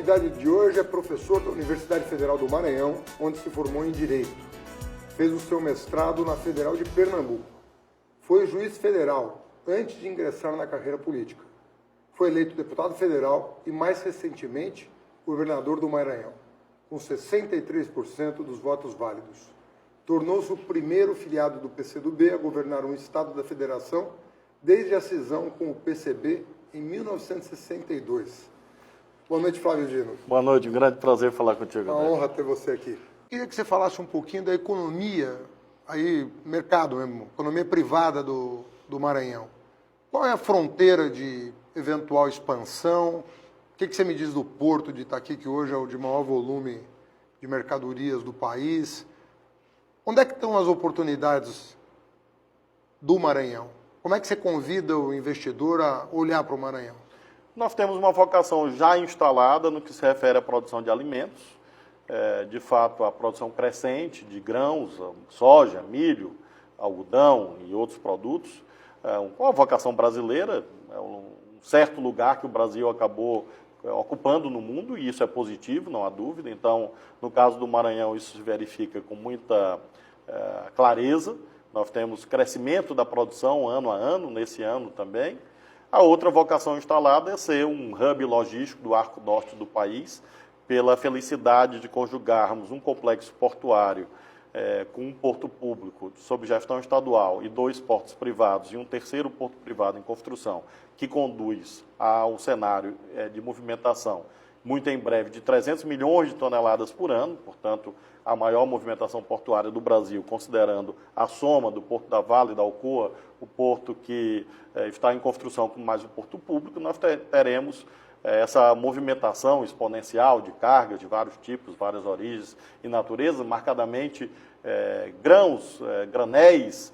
convidado de hoje é professor da Universidade Federal do Maranhão, onde se formou em Direito. Fez o seu mestrado na Federal de Pernambuco. Foi juiz federal antes de ingressar na carreira política. Foi eleito deputado federal e, mais recentemente, governador do Maranhão, com 63% dos votos válidos. Tornou-se o primeiro filiado do PCdoB a governar um estado da federação desde a cisão com o PCB em 1962. Boa noite, Flávio Dino. Boa noite, um grande prazer falar contigo. Uma honra ter você aqui. Queria que você falasse um pouquinho da economia, aí, mercado mesmo, economia privada do Maranhão. Qual é a fronteira de eventual expansão? O que você me diz do porto de Itaqui, que hoje é o de maior volume de mercadorias do país? Onde é que estão as oportunidades do Maranhão? Como é que você convida o investidor a olhar para o Maranhão? Nós temos uma vocação já instalada no que se refere à produção de alimentos. De fato, a produção crescente de grãos, soja, milho, algodão e outros produtos. Uma vocação brasileira, é um certo lugar que o Brasil acabou ocupando no mundo, e isso é positivo, não há dúvida. Então, no caso do Maranhão, isso se verifica com muita clareza. Nós temos crescimento da produção ano a ano, nesse ano também. A outra vocação instalada é ser um hub logístico do arco norte do país, pela felicidade de conjugarmos um complexo portuário com um porto público sob gestão estadual e 2 portos privados e um terceiro porto privado em construção, que conduz ao cenário de movimentação, muito em breve, de 300 milhões de toneladas por ano, portanto, a maior movimentação portuária do Brasil, considerando a soma do Porto da Vale e da Alcoa, o porto que está em construção com mais o porto público, nós teremos essa movimentação exponencial de cargas de vários tipos, várias origens e natureza, marcadamente grãos, granéis,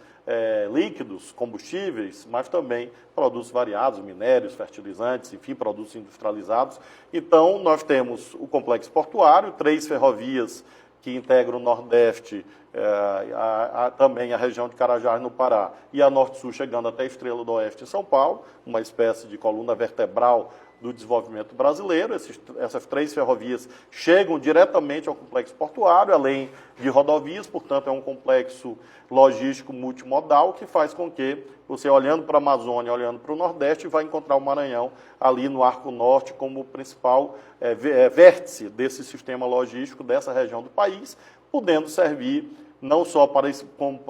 líquidos, combustíveis, mas também produtos variados, minérios, fertilizantes, enfim, produtos industrializados. Então, nós temos o complexo portuário, 3 ferrovias que integram o Nordeste, também a região de Carajás, no Pará, e a Norte-Sul, chegando até a Estrela do Oeste, em São Paulo, uma espécie de coluna vertebral do desenvolvimento brasileiro. Essas 3 ferrovias chegam diretamente ao complexo portuário, além de rodovias, portanto, é um complexo logístico multimodal que faz com que você, olhando para a Amazônia, olhando para o Nordeste, vai encontrar o Maranhão ali no Arco Norte como principal vértice desse sistema logístico dessa região do país, podendo servir não só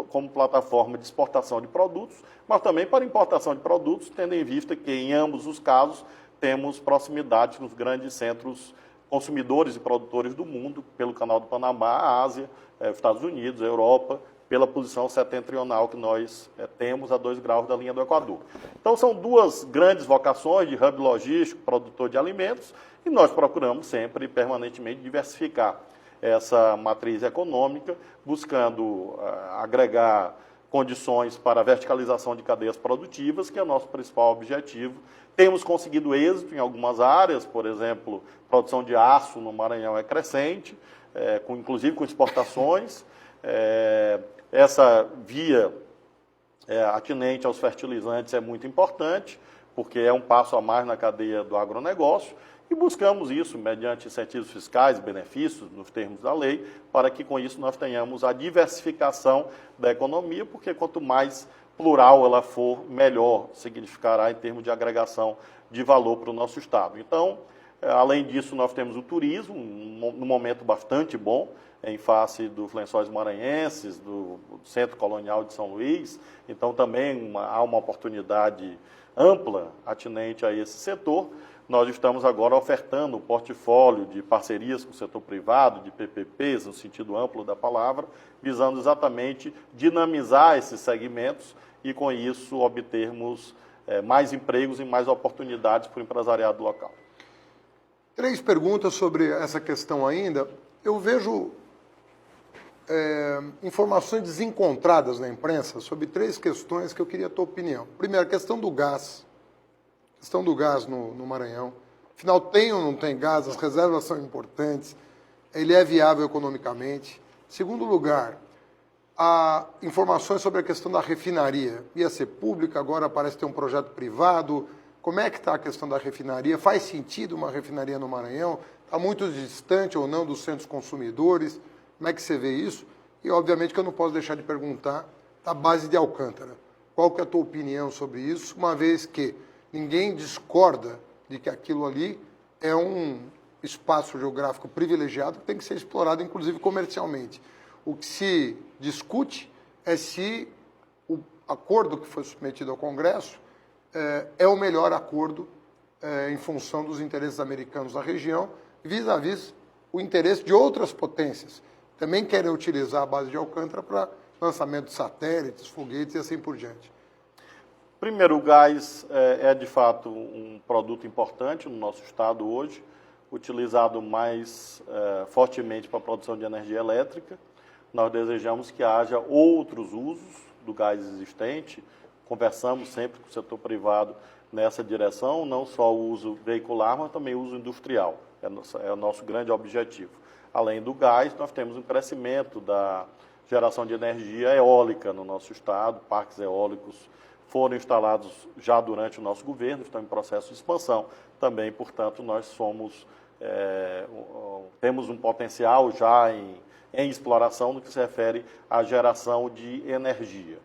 como plataforma de exportação de produtos, mas também para importação de produtos, tendo em vista que, em ambos os casos, temos proximidade com os grandes centros consumidores e produtores do mundo, pelo Canal do Panamá, a Ásia, Estados Unidos, a Europa, pela posição setentrional que nós temos a 2 graus da linha do Equador. Então, são 2 grandes vocações de hub logístico, produtor de alimentos, e nós procuramos sempre, permanentemente, diversificar essa matriz econômica, buscando agregar condições para a verticalização de cadeias produtivas, que é o nosso principal objetivo. Temos conseguido êxito em algumas áreas, por exemplo, produção de aço no Maranhão é crescente, inclusive com exportações. Essa via atinente aos fertilizantes é muito importante, porque é um passo a mais na cadeia do agronegócio, e buscamos isso mediante incentivos fiscais, benefícios, nos termos da lei, para que com isso nós tenhamos a diversificação da economia, porque quanto mais plural ela for, melhor significará em termos de agregação de valor para o nosso Estado. Então, além disso, nós temos o turismo, num momento bastante bom, em face dos Lençóis Maranhenses, do Centro Colonial de São Luís. Então, também há uma oportunidade ampla atinente a esse setor. Nós estamos agora ofertando um portfólio de parcerias com o setor privado, de PPPs, no sentido amplo da palavra, visando exatamente dinamizar esses segmentos e, com isso, obtermos mais empregos e mais oportunidades para o empresariado local. 3 perguntas sobre essa questão ainda. Eu vejo informações desencontradas na imprensa sobre 3 questões que eu queria a tua opinião. Primeiro, a questão do gás. Questão do gás no Maranhão. Afinal, tem ou não tem gás? As reservas são importantes. Ele é viável economicamente. Segundo lugar, há informações sobre a questão da refinaria. Ia ser pública, agora parece ter um projeto privado. Como é que está a questão da refinaria? Faz sentido uma refinaria no Maranhão? Está muito distante ou não dos centros consumidores? Como é que você vê isso? E, obviamente, que eu não posso deixar de perguntar da base de Alcântara. Qual que é a tua opinião sobre isso, uma vez que ninguém discorda de que aquilo ali é um espaço geográfico privilegiado que tem que ser explorado, inclusive comercialmente. O que se discute é se o acordo que foi submetido ao Congresso é o melhor acordo em função dos interesses americanos da região, vis-à-vis o interesse de outras potências. Também querem utilizar a base de Alcântara para lançamento de satélites, foguetes e assim por diante. Primeiro, o gás é de fato um produto importante no nosso estado hoje, utilizado mais fortemente para a produção de energia elétrica. Nós desejamos que haja outros usos do gás existente. Conversamos sempre com o setor privado nessa direção, não só o uso veicular, mas também o uso industrial. É o nosso grande objetivo. Além do gás, nós temos um crescimento da geração de energia eólica no nosso estado. Parques eólicos foram instalados já durante o nosso governo, estão em processo de expansão. Também, portanto, nós temos um potencial já em exploração no que se refere à geração de energia.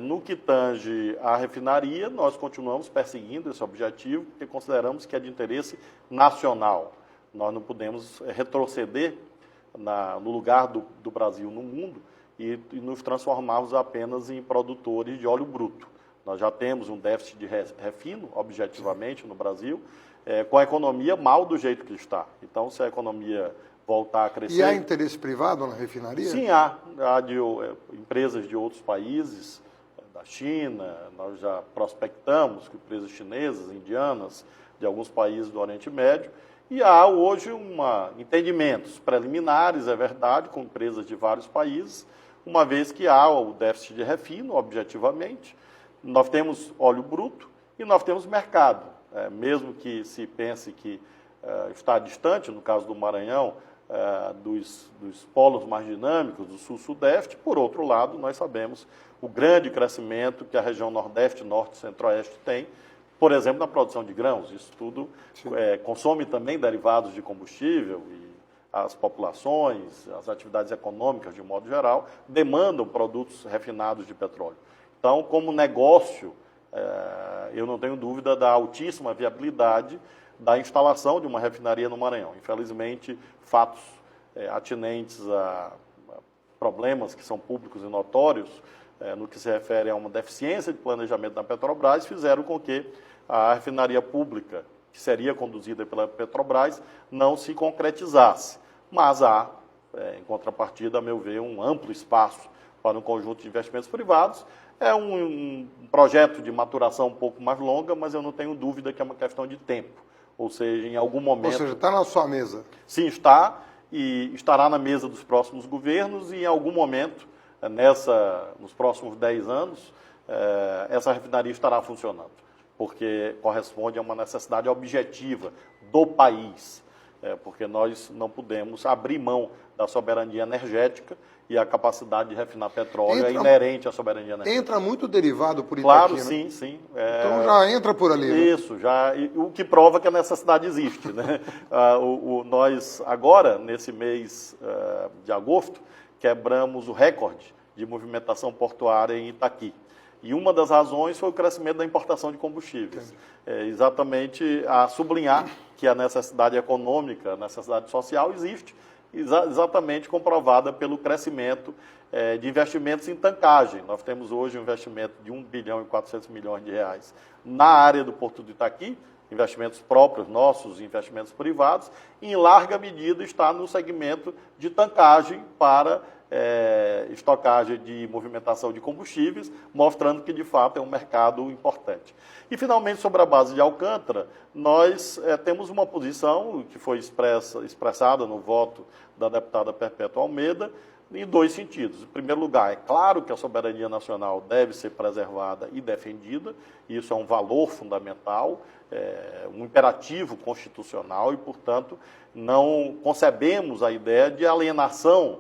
No que tange à refinaria, nós continuamos perseguindo esse objetivo, porque consideramos que é de interesse nacional. Nós não podemos retroceder no lugar do Brasil no mundo e nos transformarmos apenas em produtores de óleo bruto. Nós já temos um déficit de refino, objetivamente, no Brasil, com a economia mal do jeito que está. Então, se a economia voltar a crescer... E há interesse privado na refinaria? Sim, há. Há empresas de outros países, da China, nós já prospectamos com empresas chinesas, indianas, de alguns países do Oriente Médio, e há hoje entendimentos preliminares, é verdade, com empresas de vários países, uma vez que há o déficit de refino, objetivamente. Nós temos óleo bruto e nós temos mercado. Mesmo que se pense que está distante, no caso do Maranhão, dos polos mais dinâmicos do sul-sudeste, por outro lado, nós sabemos o grande crescimento que a região nordeste, norte e centro-oeste tem, por exemplo, na produção de grãos. Isso tudo consome também derivados de combustível e as populações, as atividades econômicas, de modo geral, demandam produtos refinados de petróleo. Então, como negócio, eu não tenho dúvida da altíssima viabilidade da instalação de uma refinaria no Maranhão. Infelizmente, fatos atinentes a problemas que são públicos e notórios, no que se refere a uma deficiência de planejamento da Petrobras, fizeram com que a refinaria pública, que seria conduzida pela Petrobras, não se concretizasse. Mas há, em contrapartida, a meu ver, um amplo espaço para um conjunto de investimentos privados. É um projeto de maturação um pouco mais longa, mas eu não tenho dúvida que é uma questão de tempo. Ou seja, em algum momento... Ou seja, está na sua mesa. Sim, está, e estará na mesa dos próximos governos, e em algum momento, nos próximos 10 anos, essa refinaria estará funcionando, porque corresponde a uma necessidade objetiva do país, porque nós não podemos abrir mão da soberania energética, e a capacidade de refinar petróleo é inerente à soberania energética. Entra muito derivado por Itaqui, claro, né? sim, sim. Então já entra por ali. Isso, o que prova que a necessidade existe, né? Nós, agora, nesse mês de agosto, quebramos o recorde de movimentação portuária em Itaqui. E uma das razões foi o crescimento da importação de combustíveis. Exatamente a sublinhar que a necessidade econômica, a necessidade social existe, exatamente comprovada pelo crescimento de investimentos em tancagem. Nós temos hoje um investimento de 1 bilhão e 400 milhões de reais na área do Porto de Itaqui, investimentos próprios nossos, investimentos privados, e em larga medida está no segmento de tancagem para estocagem de movimentação de combustíveis, mostrando que, de fato, é um mercado importante. E, finalmente, sobre a base de Alcântara, nós temos uma posição que foi expressada no voto da deputada Perpétua Almeida, em dois sentidos. Em primeiro lugar, é claro que a soberania nacional deve ser preservada e defendida, e isso é um valor fundamental, um imperativo constitucional, e, portanto, não concebemos a ideia de alienação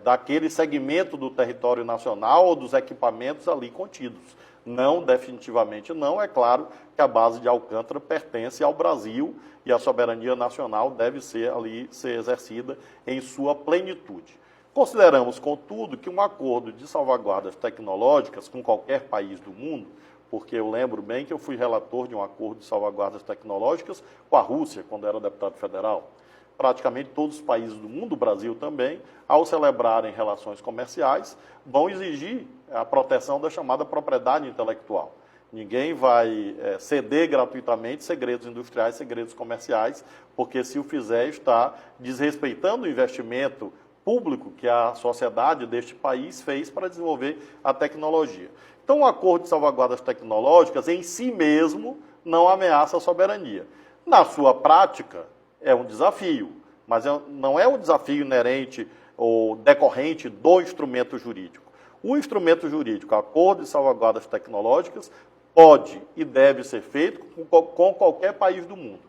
daquele segmento do território nacional ou dos equipamentos ali contidos. Não, definitivamente não. É claro que a base de Alcântara pertence ao Brasil e a soberania nacional deve ser exercida em sua plenitude. Consideramos, contudo, que um acordo de salvaguardas tecnológicas com qualquer país do mundo, porque eu lembro bem que eu fui relator de um acordo de salvaguardas tecnológicas com a Rússia, quando era deputado federal. Praticamente todos os países do mundo, o Brasil também, ao celebrarem relações comerciais, vão exigir a proteção da chamada propriedade intelectual. Ninguém vai ceder gratuitamente segredos industriais, segredos comerciais, porque se o fizer está desrespeitando o investimento público que a sociedade deste país fez para desenvolver a tecnologia. Então, o acordo de salvaguardas tecnológicas em si mesmo não ameaça a soberania. Na sua prática, é um desafio, mas não é um desafio inerente ou decorrente do instrumento jurídico. O instrumento jurídico, acordo de salvaguardas tecnológicas, pode e deve ser feito com qualquer país do mundo.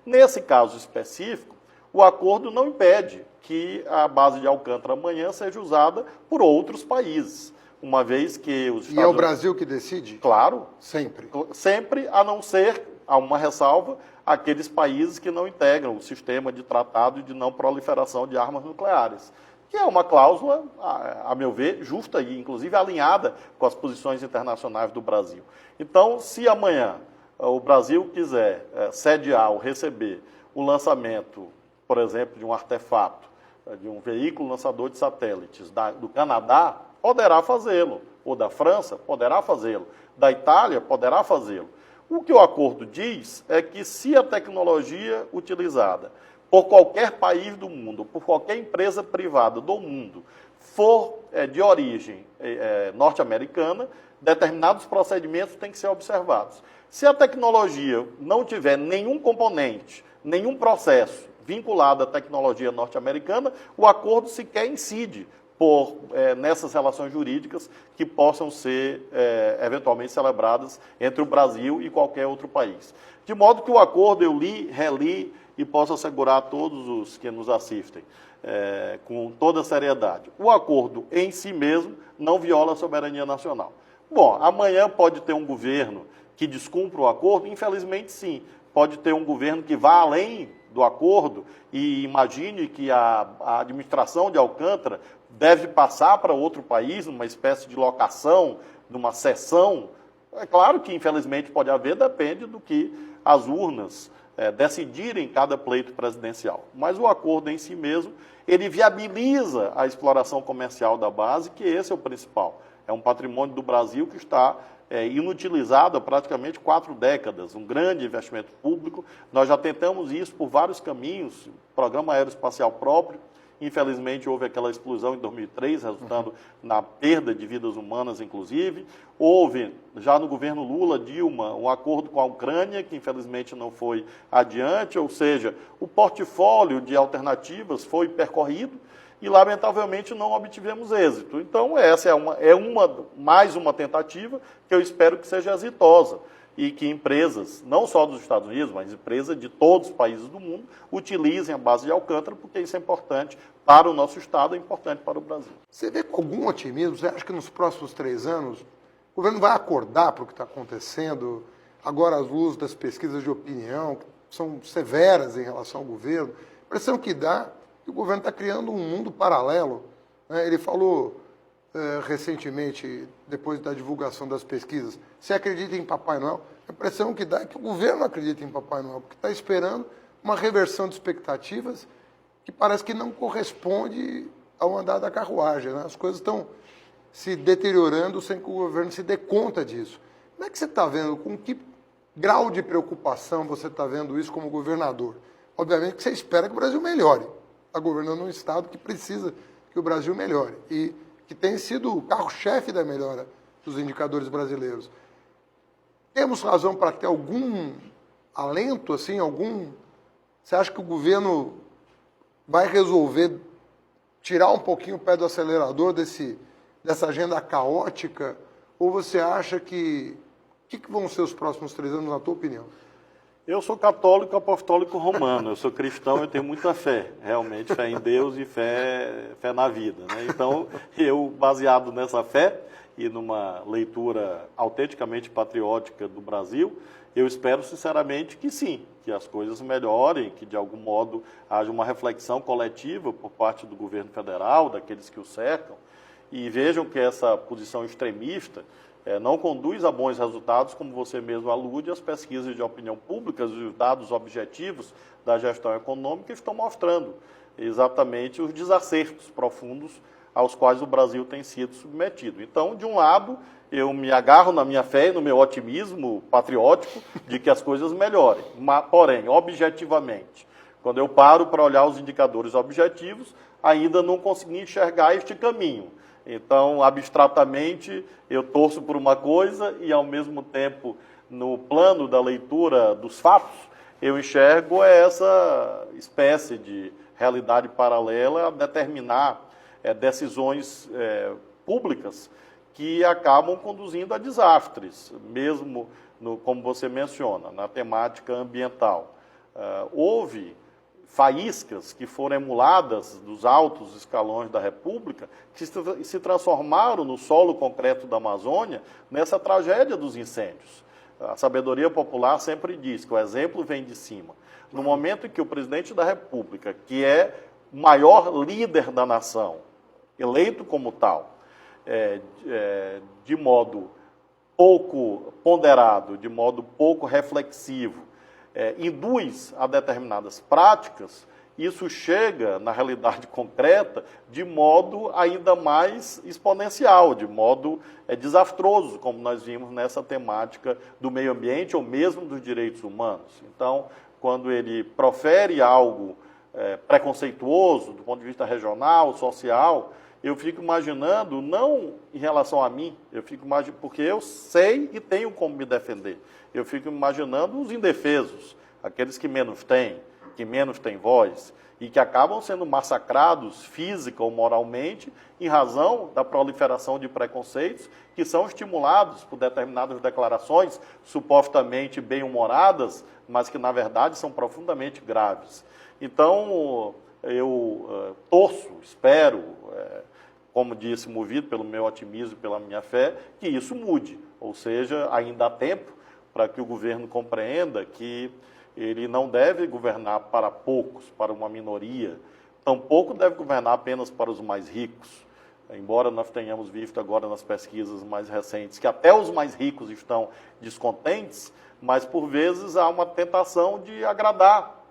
Nesse caso específico, o acordo não impede que a base de Alcântara amanhã seja usada por outros países, uma vez que os Estados Unidos... E é o Brasil que decide? Claro. Sempre. Sempre, a não ser, há uma ressalva, aqueles países que não integram o sistema de tratado de não proliferação de armas nucleares, que é uma cláusula, a meu ver, justa e, inclusive, alinhada com as posições internacionais do Brasil. Então, se amanhã o Brasil quiser sediar ou receber o lançamento, por exemplo, de um artefato, de um veículo lançador de satélites do Canadá, poderá fazê-lo, ou da França, poderá fazê-lo, da Itália, poderá fazê-lo. O que o acordo diz é que se a tecnologia utilizada por qualquer país do mundo, por qualquer empresa privada do mundo, for de origem norte-americana, determinados procedimentos têm que ser observados. Se a tecnologia não tiver nenhum componente, nenhum processo vinculado à tecnologia norte-americana, o acordo sequer incide nessas relações jurídicas que possam ser eventualmente celebradas entre o Brasil e qualquer outro país. De modo que o acordo eu li, reli e posso assegurar a todos os que nos assistem com toda seriedade. O acordo em si mesmo não viola a soberania nacional. Bom, amanhã pode ter um governo que descumpra o acordo? Infelizmente sim. Pode ter um governo que vá além do acordo e imagine que a administração de Alcântara deve passar para outro país, numa espécie de locação, numa cessão. É claro que, infelizmente, pode haver, depende do que as urnas decidirem em cada pleito presidencial. Mas o acordo em si mesmo, ele viabiliza a exploração comercial da base, que esse é o principal. É um patrimônio do Brasil que está inutilizado há praticamente 4 décadas, um grande investimento público. Nós já tentamos isso por vários caminhos, programa aeroespacial próprio. Infelizmente, houve aquela explosão em 2003, resultando na perda de vidas humanas, inclusive. Houve, já no governo Lula, Dilma, um acordo com a Ucrânia, que infelizmente não foi adiante, ou seja, o portfólio de alternativas foi percorrido e, lamentavelmente, não obtivemos êxito. Então, essa é mais uma tentativa que eu espero que seja exitosa e que empresas, não só dos Estados Unidos, mas empresas de todos os países do mundo, utilizem a base de Alcântara, porque isso é importante para o nosso Estado, é importante para o Brasil. Você vê com algum otimismo? Você acha que nos próximos 3 anos o governo vai acordar para o que está acontecendo? Agora, as luzes das pesquisas de opinião, que são severas em relação ao governo, a impressão que dá que o governo está criando um mundo paralelo. Né? Ele falou recentemente, depois da divulgação das pesquisas, se acredita em Papai Noel, a impressão que dá é que o governo acredita em Papai Noel, porque está esperando uma reversão de expectativas que parece que não corresponde ao andar da carruagem. Né? As coisas estão se deteriorando sem que o governo se dê conta disso. Como é que você está vendo, com que grau de preocupação você está vendo isso como governador? Obviamente que você espera que o Brasil melhore. Está governando um Estado que precisa que o Brasil melhore. E que tem sido o carro-chefe da melhora dos indicadores brasileiros. Temos razão para ter algum alento, assim, Você acha que o governo vai resolver tirar um pouquinho o pé do acelerador dessa agenda caótica? Ou você acha que... O que vão ser os próximos 3 anos, na tua opinião? Eu sou católico apostólico romano, eu sou cristão, eu tenho muita fé, realmente, fé em Deus e fé na vida. Né? Então, eu, baseado nessa fé, e numa leitura autenticamente patriótica do Brasil, eu espero sinceramente que sim, que as coisas melhorem, que de algum modo haja uma reflexão coletiva por parte do governo federal, daqueles que o cercam, e vejam que essa posição extremista não conduz a bons resultados, como você mesmo alude, as pesquisas de opinião pública e os dados objetivos da gestão econômica estão mostrando exatamente os desacertos profundos aos quais o Brasil tem sido submetido. Então, de um lado, eu me agarro na minha fé e no meu otimismo patriótico de que as coisas melhorem. Porém, objetivamente, quando eu paro para olhar os indicadores objetivos, ainda não consegui enxergar este caminho. Então, abstratamente, eu torço por uma coisa e, ao mesmo tempo, no plano da leitura dos fatos, eu enxergo essa espécie de realidade paralela a determinar decisões públicas que acabam conduzindo a desastres, mesmo, como você menciona, na temática ambiental. Houve faíscas que foram emuladas dos altos escalões da República, que se transformaram no solo concreto da Amazônia nessa tragédia dos incêndios. A sabedoria popular sempre diz que o exemplo vem de cima. No momento em que o presidente da República, que é o maior líder da nação, eleito como tal, de modo pouco ponderado, de modo pouco reflexivo, induz a determinadas práticas, isso chega, na realidade concreta, de modo ainda mais exponencial, de modo desastroso, como nós vimos nessa temática do meio ambiente ou mesmo dos direitos humanos. Então, quando ele profere algo preconceituoso, do ponto de vista regional, social, eu fico imaginando, não em relação a mim, eu fico imaginando, porque eu sei e tenho como me defender. Eu fico imaginando os indefesos, aqueles que menos têm voz, e que acabam sendo massacrados física ou moralmente em razão da proliferação de preconceitos que são estimulados por determinadas declarações supostamente bem-humoradas, mas que na verdade são profundamente graves. Então, eu torço, espero, como disse, movido pelo meu otimismo e pela minha fé, que isso mude. Ou seja, ainda há tempo para que o governo compreenda que ele não deve governar para poucos, para uma minoria, tampouco deve governar apenas para os mais ricos. Embora nós tenhamos visto agora nas pesquisas mais recentes que até os mais ricos estão descontentes, mas por vezes há uma tentação de agradar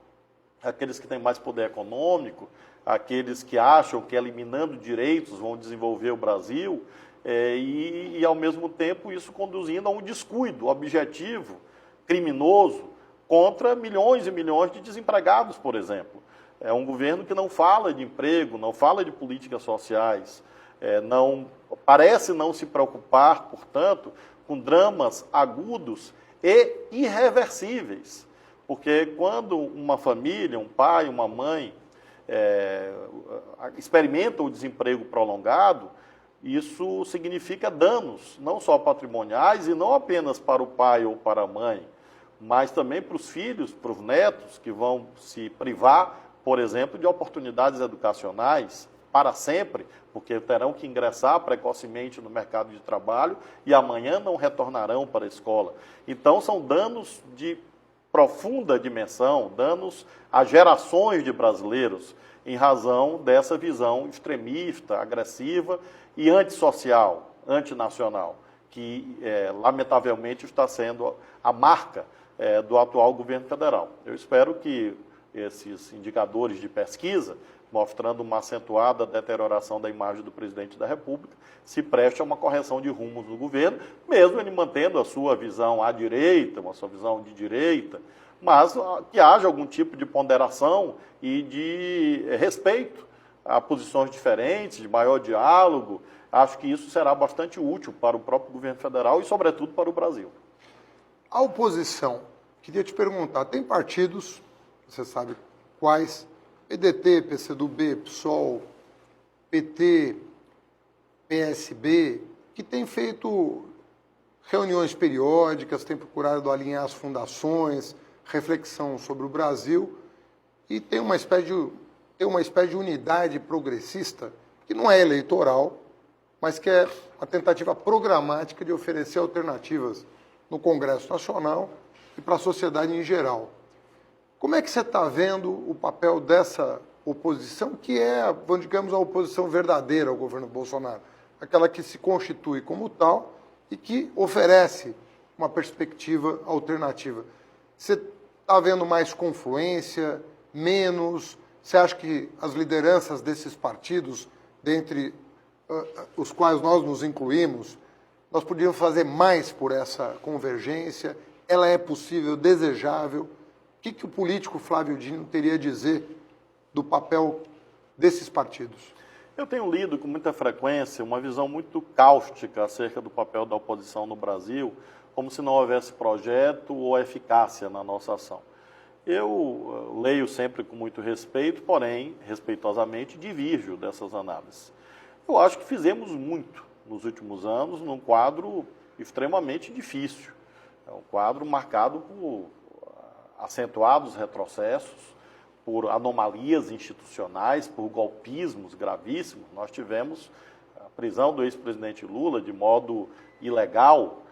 aqueles que têm mais poder econômico, aqueles que acham que eliminando direitos vão desenvolver o Brasil, e ao mesmo tempo isso conduzindo a um descuido objetivo, criminoso, contra milhões e milhões de desempregados, por exemplo. É um governo que não fala de emprego, não fala de políticas sociais, parece não se preocupar, portanto, com dramas agudos e irreversíveis. Porque quando uma família, um pai, uma mãe, experimentam o desemprego prolongado, isso significa danos, não só patrimoniais e não apenas para o pai ou para a mãe, mas também para os filhos, para os netos, que vão se privar, por exemplo, de oportunidades educacionais para sempre, porque terão que ingressar precocemente no mercado de trabalho e amanhã não retornarão para a escola. Então, são danos de profunda dimensão, danos a gerações de brasileiros, em razão dessa visão extremista, agressiva e antissocial, antinacional, que, lamentavelmente, está sendo a marca do atual governo federal. Eu espero que esses indicadores de pesquisa, mostrando uma acentuada deterioração da imagem do presidente da República, se preste a uma correção de rumos no governo, mesmo ele mantendo a sua visão à direita, uma sua visão de direita, mas que haja algum tipo de ponderação e de respeito a posições diferentes, de maior diálogo. Acho que isso será bastante útil para o próprio governo federal e, sobretudo, para o Brasil. A oposição, queria te perguntar, tem partidos, você sabe quais, PDT, PCdoB, PSOL, PT, PSB, que têm feito reuniões periódicas, têm procurado alinhar as fundações, reflexão sobre o Brasil, e tem uma espécie de unidade progressista, que não é eleitoral, mas que é a tentativa programática de oferecer alternativas no Congresso Nacional e para a sociedade em geral. Como é que você está vendo o papel dessa oposição, que é, digamos, a oposição verdadeira ao governo Bolsonaro? Aquela que se constitui como tal e que oferece uma perspectiva alternativa. Você está vendo mais confluência, menos? Você acha que as lideranças desses partidos, dentre os quais nós nos incluímos, nós podíamos fazer mais por essa convergência? Ela é possível, desejável? O que o político Flávio Dino teria a dizer do papel desses partidos? Eu tenho lido com muita frequência uma visão muito cáustica acerca do papel da oposição no Brasil, como se não houvesse projeto ou eficácia na nossa ação. Eu leio sempre com muito respeito, porém, respeitosamente, divirjo dessas análises. Eu acho que fizemos muito nos últimos anos num quadro extremamente difícil. É um quadro marcado por acentuados retrocessos, por anomalias institucionais, por golpismos gravíssimos. Nós tivemos a prisão do ex-presidente Lula de modo ilegal,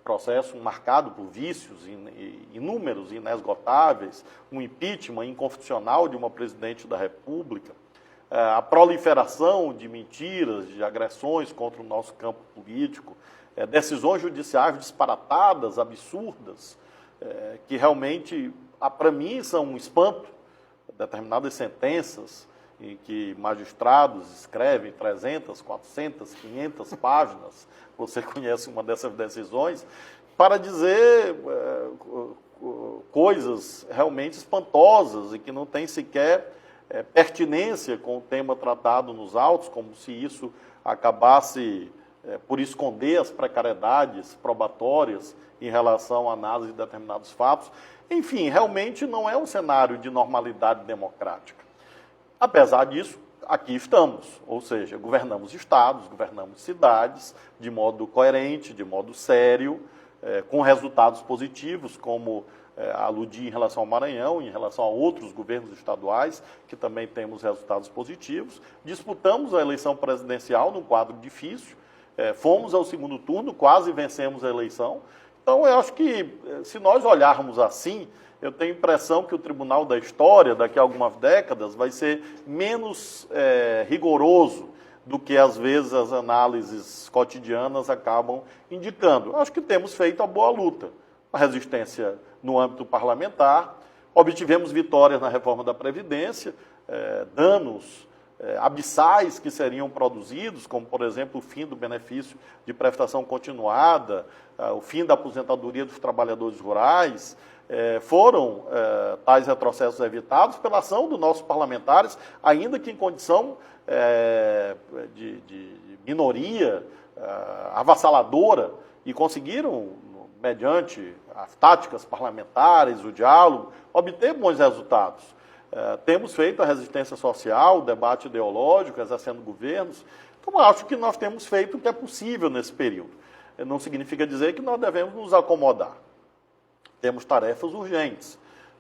processo marcado por vícios inúmeros, inesgotáveis, um impeachment inconstitucional de uma presidente da República, a proliferação de mentiras, de agressões contra o nosso campo político, decisões judiciais disparatadas, absurdas, que realmente, para mim, são um espanto. Determinadas sentenças em que magistrados escrevem 300, 400, 500 páginas, você conhece uma dessas decisões, para dizer coisas realmente espantosas e que não tem sequer pertinência com o tema tratado nos autos, como se isso acabasse por esconder as precariedades probatórias em relação à análise de determinados fatos. Enfim, realmente não é um cenário de normalidade democrática. Apesar disso, aqui estamos, ou seja, governamos estados, governamos cidades, de modo coerente, de modo sério, com resultados positivos, como aludi em relação ao Maranhão, em relação a outros governos estaduais, que também temos resultados positivos. Disputamos a eleição presidencial num quadro difícil, fomos ao segundo turno, quase vencemos a eleição. Então, eu acho que, se nós olharmos assim, eu tenho a impressão que o Tribunal da História, daqui a algumas décadas, vai ser menos rigoroso do que, às vezes, as análises cotidianas acabam indicando. Eu acho que temos feito a boa luta. A resistência no âmbito parlamentar, obtivemos vitórias na reforma da Previdência, danos abissais que seriam produzidos, como, por exemplo, o fim do benefício de prestação continuada, o fim da aposentadoria dos trabalhadores rurais, foram tais retrocessos evitados pela ação dos nossos parlamentares, ainda que em condição de minoria avassaladora, e conseguiram, mediante as táticas parlamentares, o diálogo, obter bons resultados. Temos feito a resistência social, o debate ideológico, exercendo governos. Então, acho que nós temos feito o que é possível nesse período. Não significa dizer que nós devemos nos acomodar. Temos tarefas urgentes.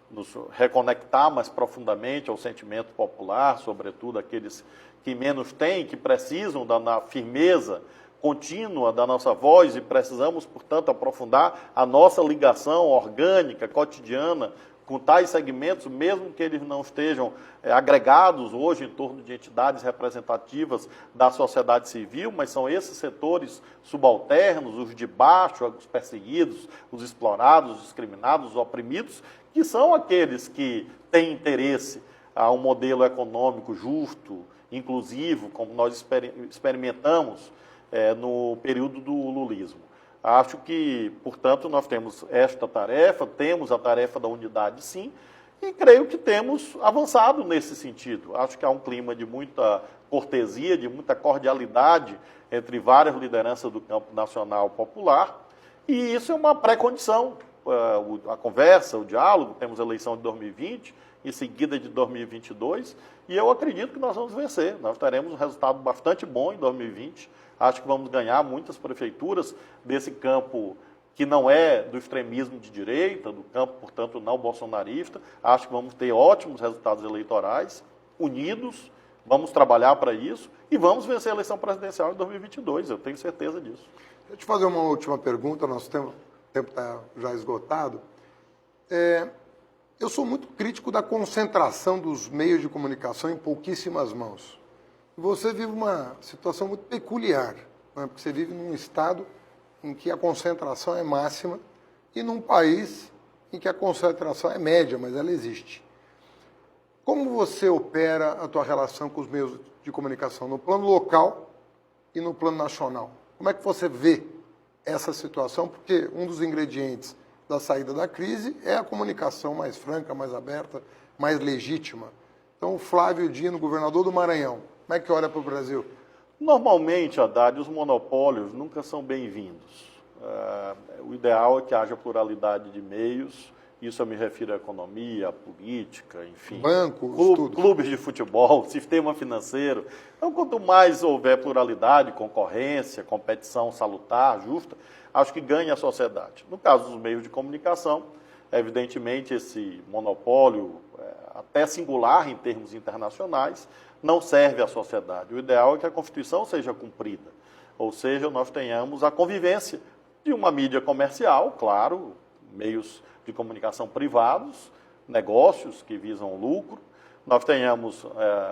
Nos reconectar mais profundamente ao sentimento popular, sobretudo aqueles que menos têm, que precisam da firmeza contínua da nossa voz, e precisamos, portanto, aprofundar a nossa ligação orgânica, cotidiana, com tais segmentos, mesmo que eles não estejam agregados hoje em torno de entidades representativas da sociedade civil, mas são esses setores subalternos, os de baixo, os perseguidos, os explorados, os discriminados, os oprimidos, que são aqueles que têm interesse a um modelo econômico justo, inclusivo, como nós experimentamos no período do lulismo. Acho que, portanto, nós temos esta tarefa, temos a tarefa da unidade, sim, e creio que temos avançado nesse sentido. Acho que há um clima de muita cortesia, de muita cordialidade entre várias lideranças do campo nacional popular, e isso é uma pré-condição. A conversa, o diálogo, temos a eleição de 2020, em seguida de 2022, e eu acredito que nós vamos vencer. Nós teremos um resultado bastante bom em 2020. Acho que vamos ganhar muitas prefeituras desse campo que não é do extremismo de direita, do campo, portanto, não bolsonarista. Acho que vamos ter ótimos resultados eleitorais, unidos, Vamos trabalhar para isso e vamos vencer a eleição presidencial em 2022, eu tenho certeza disso. Deixa eu te fazer uma última pergunta, nosso tempo está já esgotado. Eu sou muito crítico da concentração dos meios de comunicação em pouquíssimas mãos. Você vive uma situação muito peculiar, né? Porque você vive num estado em que a concentração é máxima e num país em que a concentração é média, mas ela existe. Como você opera a tua relação com os meios de comunicação no plano local e no plano nacional? Como é que você vê essa situação? Porque um dos ingredientes da saída da crise é a comunicação mais franca, mais aberta, mais legítima. Então, o Flávio Dino, governador do Maranhão, como é que olha para o Brasil? Normalmente, Haddad, os monopólios nunca são bem-vindos. O ideal é que haja pluralidade de meios. Isso eu me refiro à economia, à política, enfim. Bancos, clubes de futebol, sistema financeiro. Então, quanto mais houver pluralidade, concorrência, competição salutar, justa, acho que ganha a sociedade. No caso dos meios de comunicação, evidentemente esse monopólio, até singular em termos internacionais, não serve à sociedade. O ideal é que a Constituição seja cumprida. Ou seja, nós tenhamos a convivência de uma mídia comercial, claro, meios de comunicação privados, negócios que visam lucro, nós tenhamos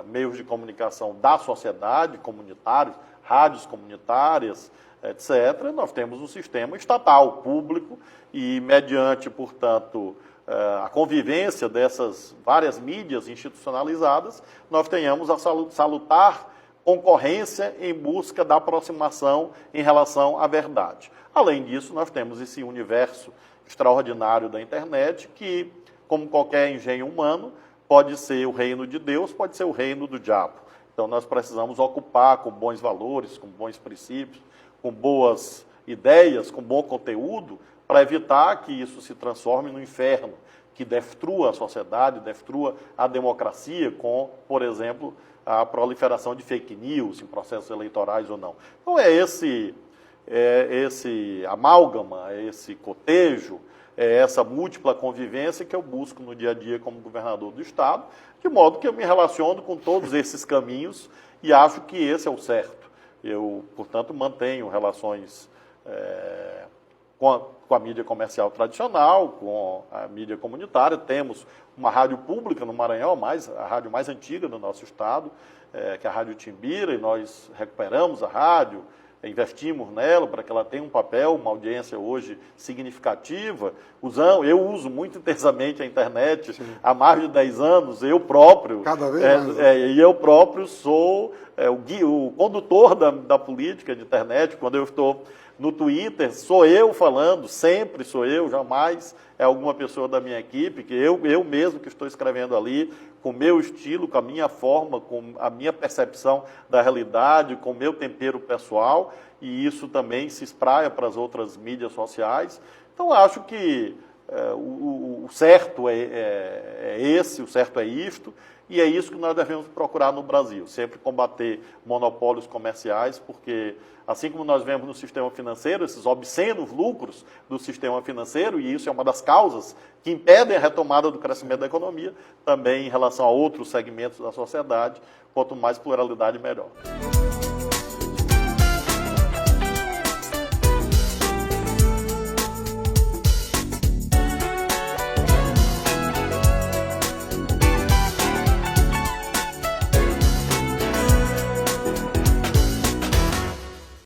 meios de comunicação da sociedade, comunitários, rádios comunitárias, etc. Nós temos um sistema estatal, público, e mediante, portanto, a convivência dessas várias mídias institucionalizadas, nós tenhamos a salutar concorrência em busca da aproximação em relação à verdade. Além disso, nós temos esse universo extraordinário da internet, que, como qualquer engenho humano, pode ser o reino de Deus, pode ser o reino do diabo. Então, nós precisamos ocupar com bons valores, com bons princípios, com boas ideias, com bom conteúdo, para evitar que isso se transforme no inferno, que destrua a sociedade, destrua a democracia com, por exemplo, a proliferação de fake news em processos eleitorais ou não. Então, esse amálgama, esse cotejo, essa múltipla convivência que eu busco no dia a dia como governador do Estado, de modo que eu me relaciono com todos esses caminhos e acho que esse é o certo. Eu, portanto, mantenho relações com a mídia comercial tradicional, com a mídia comunitária. Temos uma rádio pública no Maranhão, a rádio mais antiga do nosso estado, que é a Rádio Timbira, e nós recuperamos a rádio, investimos nela para que ela tenha um papel, uma audiência hoje significativa. Eu uso muito intensamente a internet. Sim. Há mais de 10 anos, eu próprio... Cada vez mais. E eu próprio sou o condutor da política de internet. Quando eu estou no Twitter, sou eu falando, sempre sou eu, jamais é alguma pessoa da minha equipe, que eu mesmo que estou escrevendo ali, com o meu estilo, com a minha forma, com a minha percepção da realidade, com o meu tempero pessoal, e isso também se espraia para as outras mídias sociais. Então, acho que o certo é esse, o certo é isto, e é isso que nós devemos procurar no Brasil, sempre combater monopólios comerciais, porque assim como nós vemos no sistema financeiro, esses obscenos lucros do sistema financeiro, e isso é uma das causas que impedem a retomada do crescimento da economia, também em relação a outros segmentos da sociedade, quanto mais pluralidade, melhor.